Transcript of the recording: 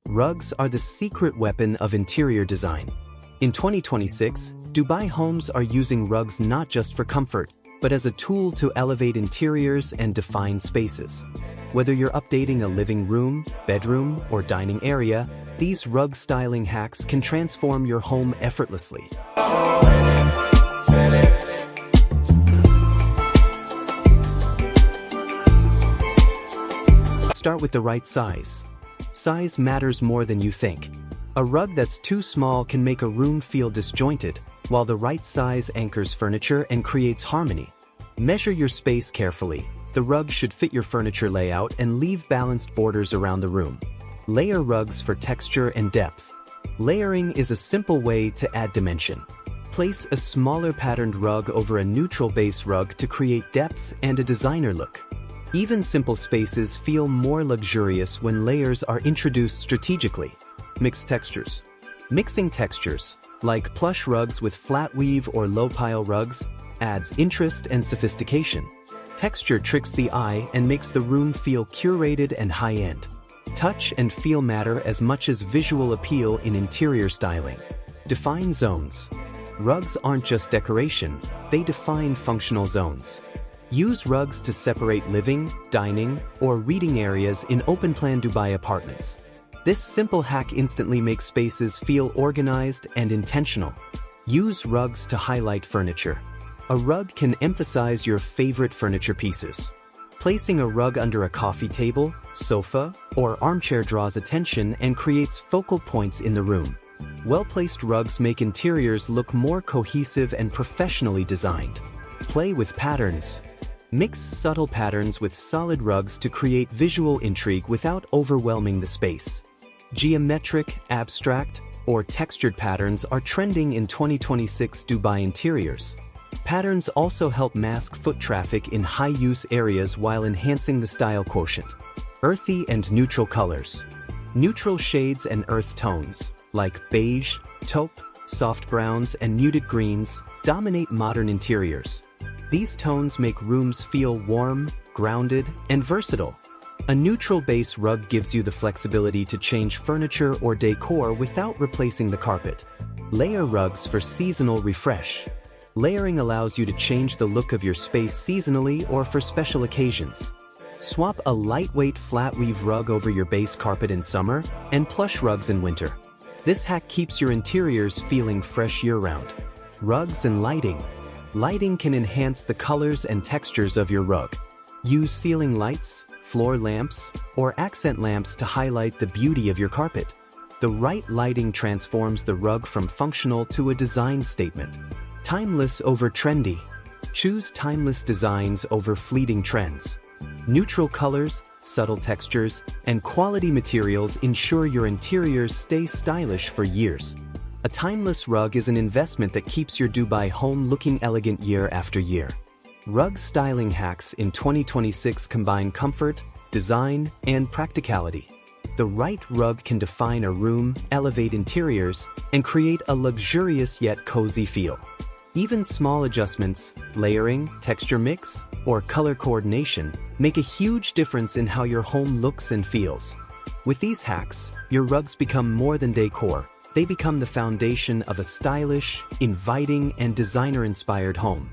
Rugs are the secret weapon of interior design. In 2026, Dubai homes are using rugs not just for comfort, but as a tool to elevate interiors and define spaces. Whether you're updating a living room, bedroom, or dining area, these rug styling hacks can transform your home effortlessly. Start with the right size. Size matters more than you think. A rug that's too small can make a room feel disjointed, while the right size anchors furniture and creates harmony. Measure your space carefully. The rug should fit your furniture layout and leave balanced borders around the room. Layer rugs for texture and depth. Layering is a simple way to add dimension. Place a smaller patterned rug over a neutral base rug to create depth and a designer look. Even simple spaces feel more luxurious when layers are introduced strategically. Mixed textures. Mixing textures, like plush rugs with flat weave or low-pile rugs, adds interest and sophistication. Texture tricks the eye and makes the room feel curated and high-end. Touch and feel matter as much as visual appeal in interior styling. Define zones. Rugs aren't just decoration, they define functional zones. Use rugs to separate living, dining, or reading areas in open-plan Dubai apartments. This simple hack instantly makes spaces feel organized and intentional. Use rugs to highlight furniture. A rug can emphasize your favorite furniture pieces. Placing a rug under a coffee table, sofa, or armchair draws attention and creates focal points in the room. Well-placed rugs make interiors look more cohesive and professionally designed. Play with patterns. Mix subtle patterns with solid rugs to create visual intrigue without overwhelming the space. Geometric, abstract, or textured patterns are trending in 2026 Dubai interiors. Patterns also help mask foot traffic in high-use areas while enhancing the style quotient. Earthy and neutral colors. Neutral shades and earth tones, like beige, taupe, soft browns, and muted greens, dominate modern interiors. These tones make rooms feel warm, grounded, and versatile. A neutral base rug gives you the flexibility to change furniture or decor without replacing the carpet. Layer rugs for seasonal refresh. Layering allows you to change the look of your space seasonally or for special occasions. Swap a lightweight flat weave rug over your base carpet in summer and plush rugs in winter. This hack keeps your interiors feeling fresh year-round. Rugs and lighting. Lighting can enhance the colors and textures of your rug. Use ceiling lights, floor lamps, or accent lamps to highlight the beauty of your carpet. The right lighting transforms the rug from functional to a design statement. Timeless over trendy. Choose timeless designs over fleeting trends. Neutral colors, subtle textures, and quality materials ensure your interiors stay stylish for years. A timeless rug is an investment that keeps your Dubai home looking elegant year after year. Rug styling hacks in 2026 combine comfort, design, and practicality. The right rug can define a room, elevate interiors, and create a luxurious yet cozy feel. Even small adjustments, layering, texture mix, or color coordination make a huge difference in how your home looks and feels. With these hacks, your rugs become more than decor. They become the foundation of a stylish, inviting, and designer-inspired home.